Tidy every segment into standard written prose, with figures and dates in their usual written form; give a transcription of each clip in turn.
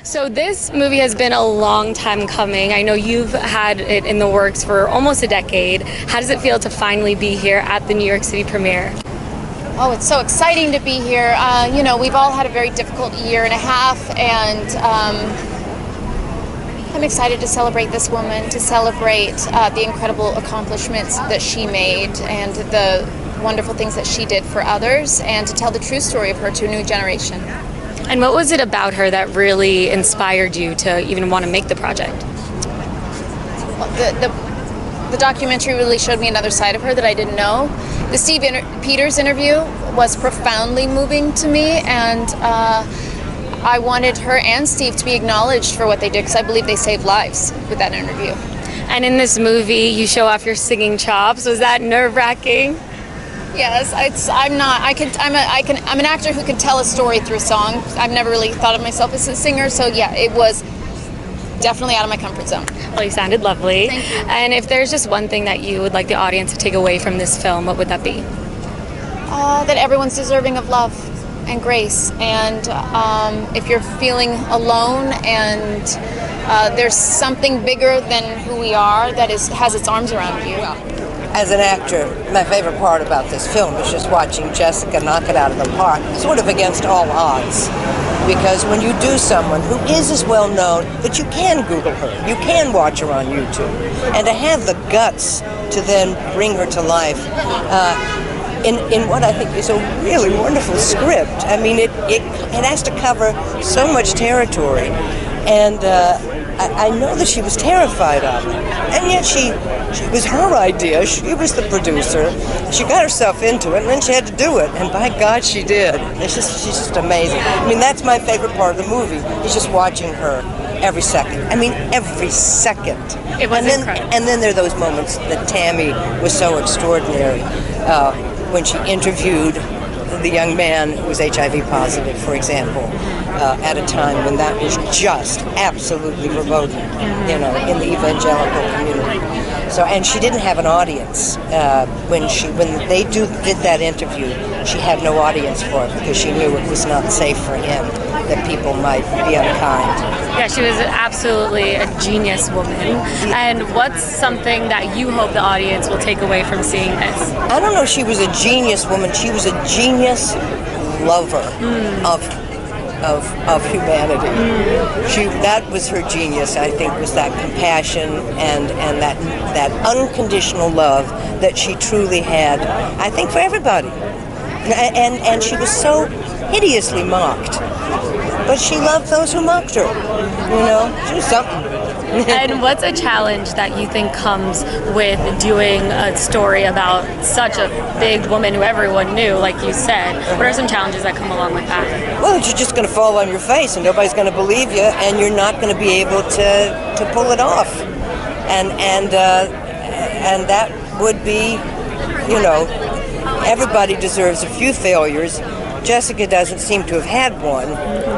So this movie has been a long time coming. I know you've had it in the works for almost a decade. How does it feel to finally be here at the New York City premiere? Oh, it's so exciting to be here. We've all had a very difficult year and a half, and I'm excited to celebrate this woman, to celebrate the incredible accomplishments that she made and the wonderful things that she did for others, and to tell the true story of her to a new generation. And what was it about her that really inspired you to even want to make the project? The documentary really showed me another side of her that I didn't know. The Steve Peters interview was profoundly moving to me, and I wanted her and Steve to be acknowledged for what they did, because I believe they saved lives with that interview. And in this movie, you show off your singing chops. Was that nerve-wracking? Yes, I'm an actor who can tell a story through song. I've never really thought of myself as a singer, so yeah, it was definitely out of my comfort zone. Well, you sounded lovely. Thank you. And if there's just one thing that you would like the audience to take away from this film, what would that be? That everyone's deserving of love and grace, and if you're feeling alone and there's something bigger than who we are that has its arms around you. As an actor, my favorite part about this film is just watching Jessica knock it out of the park, sort of against all odds. Because when you do someone who is as well known that you can Google her, you can watch her on YouTube, and to have the guts to then bring her to life in what I think is a really wonderful script. I mean, it has to cover so much territory, and I know that she was terrified of it, and yet it was her idea. She was the producer. She got herself into it, and then she had to do it, and by God, she did. She's just amazing. I mean, that's my favorite part of the movie, is just watching her every second. I mean, every second. It was incredible. And then there are those moments that Tammy was so extraordinary when she interviewed the young man who was HIV positive, for example, at a time when that was just absolutely verboten, in the evangelical community. So, and she didn't have an audience when they did that interview. She had no audience for it because she knew it was not safe for him, that people might be unkind. Yeah, she was absolutely a genius woman. And what's something that you hope the audience will take away from seeing this? I don't know if she was a genius woman. She was a genius lover of humanity. That was her genius, I think, was that compassion and that unconditional love that she truly had, I think, for everybody. And she was so hideously mocked. But she loved those who mocked her. She was something. And what's a challenge that you think comes with doing a story about such a big woman who everyone knew, like you said? What are some challenges that come along with that? Well, you're just going to fall on your face, and nobody's going to believe you, and you're not going to be able to pull it off. And that would be, everybody deserves a few failures. Jessica doesn't seem to have had one,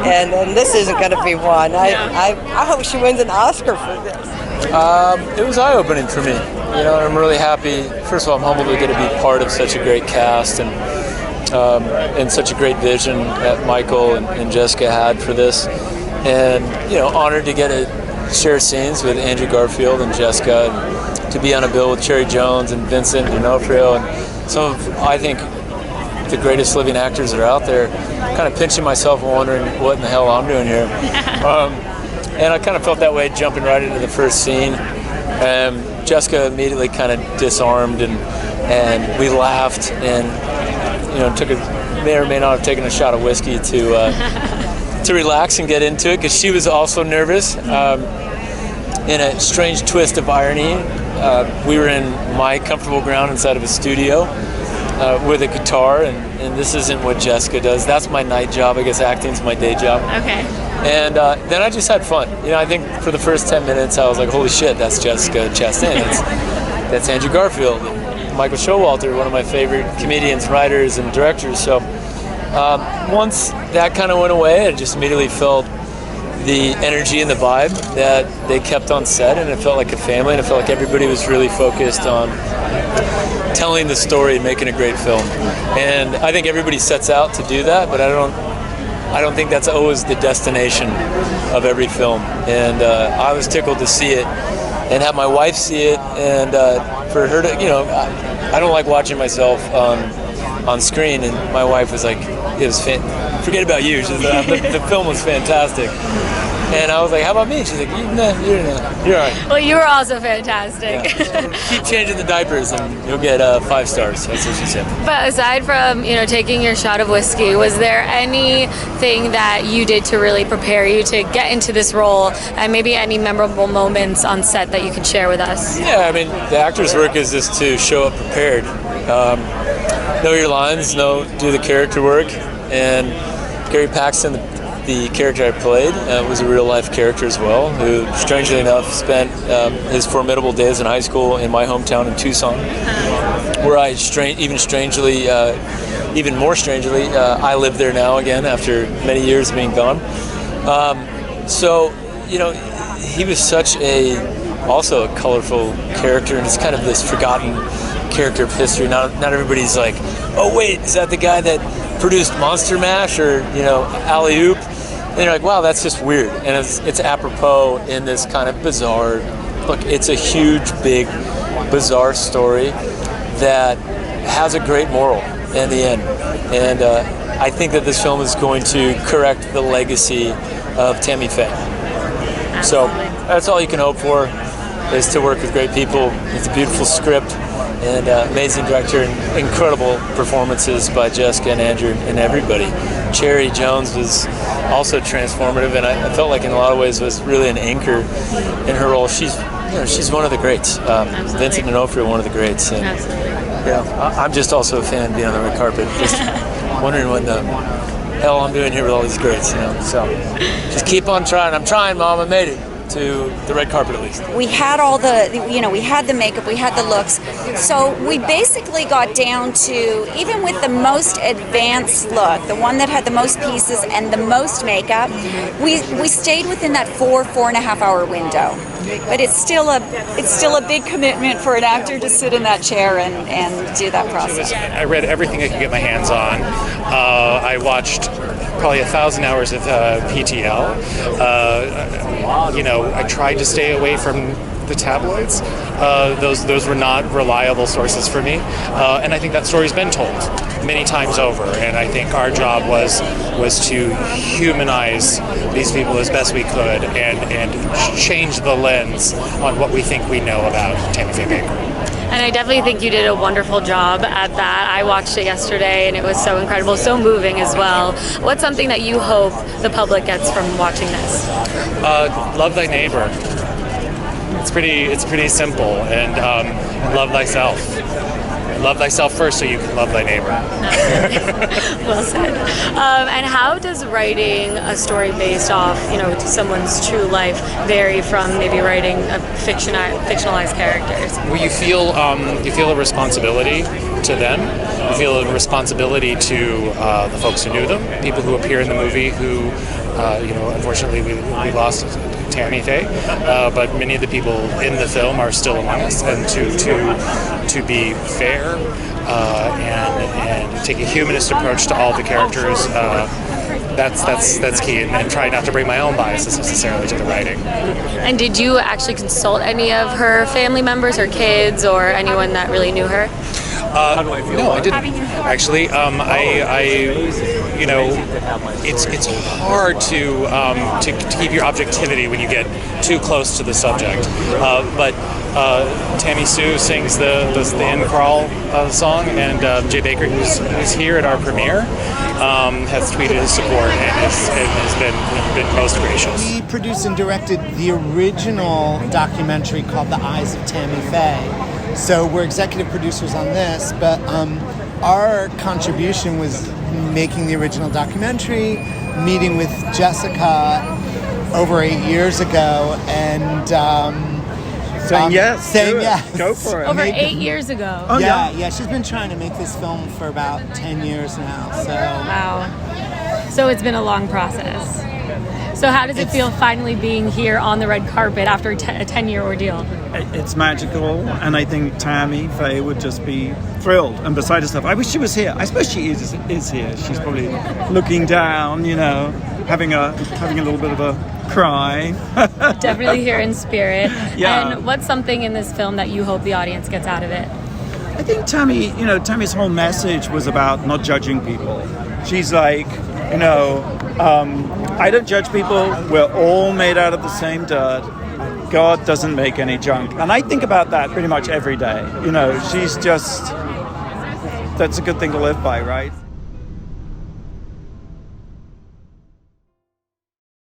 and this isn't going to be one. I hope she wins an Oscar for this. It was eye-opening for me. I'm really happy. First of all, I'm humbled to get to be part of such a great cast and such a great vision that Michael and Jessica had for this, and honored to get to share scenes with Andrew Garfield and Jessica, and to be on a bill with Cherry Jones and Vincent D'Onofrio, and some of, I think, the greatest living actors that are out there. Kind of pinching myself and wondering what in the hell I'm doing here. And I kind of felt that way jumping right into the first scene. Jessica immediately kind of disarmed, and we laughed, and may or may not have taken a shot of whiskey to relax and get into it, because she was also nervous. In a strange twist of irony, we were in my comfortable ground inside of a studio with a guitar, and this isn't what Jessica does. That's my night job. I guess acting's my day job. Okay. And then I just had fun. I think for the first 10 minutes I was like, holy shit, that's Jessica Chastain. That's Andrew Garfield. Michael Showalter, one of my favorite comedians, writers, and directors. So once that kind of went away, I just immediately felt the energy and the vibe that they kept on set, and it felt like a family, and it felt like everybody was really focused on telling the story and making a great film. And I think everybody sets out to do that, but I I don't think that's always the destination of every film. And I was tickled to see it and have my wife see it, and for her to, I don't like watching myself on screen, and my wife was like, it was forget about you. She said, the film was fantastic. And I was like, how about me? She's like, you're all right. Well, you were also fantastic. Yeah. Keep changing the diapers and you'll get 5 stars. That's what she said. But aside from, taking your shot of whiskey, was there anything that you did to really prepare you to get into this role, and maybe any memorable moments on set that you could share with us? Yeah, I mean, the actor's work is just to show up prepared. Know your lines, do the character work. And Gary Paxton, the character I played, was a real-life character as well, who, strangely enough, spent his formidable days in high school in my hometown in Tucson, where I, even more strangely, I live there now again after many years of being gone. So, he was such also a colorful character, and it's kind of this forgotten character of history. Not everybody's like, oh wait, is that the guy that produced Monster Mash or Alley Oop? And you're like, wow, that's just weird. And it's apropos in this kind of bizarre, look, it's a huge, big, bizarre story that has a great moral in the end. And I think that this film is going to correct the legacy of Tammy Faye. So that's all you can hope for, is to work with great people. It's a beautiful script and amazing director and incredible performances by Jessica and Andrew and everybody. Cherry Jones was also transformative, and I felt like in a lot of ways was really an anchor in her role. She's one of the greats. Vincent D'Onofrio, one of the greats. And, I'm just also a fan of being on the red carpet, just wondering what the hell I'm doing here with all these greats. So just keep on trying. I'm trying, Mom. I made it to the red carpet at least. We had all we had the makeup, we had the looks. So we basically got down to, even with the most advanced look, the one that had the most pieces and the most makeup, we stayed within that 4.5 hour window. But it's still a big commitment for an actor to sit in that chair and do that process. I read everything I could get my hands on. I watched probably 1,000 hours of PTL. I tried to stay away from the tabloids. Those were not reliable sources for me, and I think that story's been told many times over. And I think our job was to humanize these people as best we could, and change the lens on what we think we know about Tammy Faye Baker. And I definitely think you did a wonderful job at that. I watched it yesterday, and it was so incredible, so moving as well. What's something that you hope the public gets from watching this? Love thy neighbor. It's pretty simple, and love thyself. Love thyself first, so you can love thy neighbor. Well said. And how does writing a story based off, someone's true life vary from maybe writing a fictionalized characters? Well, you feel a responsibility to them. You feel a responsibility to the folks who knew them, people who appear in the movie who, unfortunately we lost Tammy Faye, but many of the people in the film are still among us, and to be fair and take a humanist approach to all the characters, that's key, and try not to bring my own biases necessarily to the writing. And did you actually consult any of her family members or kids or anyone that really knew her? No, I didn't. Actually, it's hard to keep your objectivity when you get too close to the subject. But Tammy Sue sings the end crawl song, and Jay Baker, who's here at our premiere, has tweeted his support and has been most gracious. We produced and directed the original documentary called The Eyes of Tammy Faye. So we're executive producers on this, but our contribution was making the original documentary, meeting with Jessica over 8 years ago, and saying yes. Go for it. Over 8 years ago. Oh, yeah. She's been trying to make this film for about 10 years now. So wow. So it's been a long process. So how does it feel finally being here on the red carpet after a 10-year ordeal? It's magical, and I think Tammy Faye would just be thrilled and beside herself. I wish she was here. I suppose she is here. She's probably looking down, having a little bit of a cry. Definitely here in spirit. Yeah. And what's something in this film that you hope the audience gets out of it? I think Tammy's whole message was about not judging people. She's like, I don't judge people. We're all made out of the same dirt. God doesn't make any junk. And I think about that pretty much every day. That's a good thing to live by, right?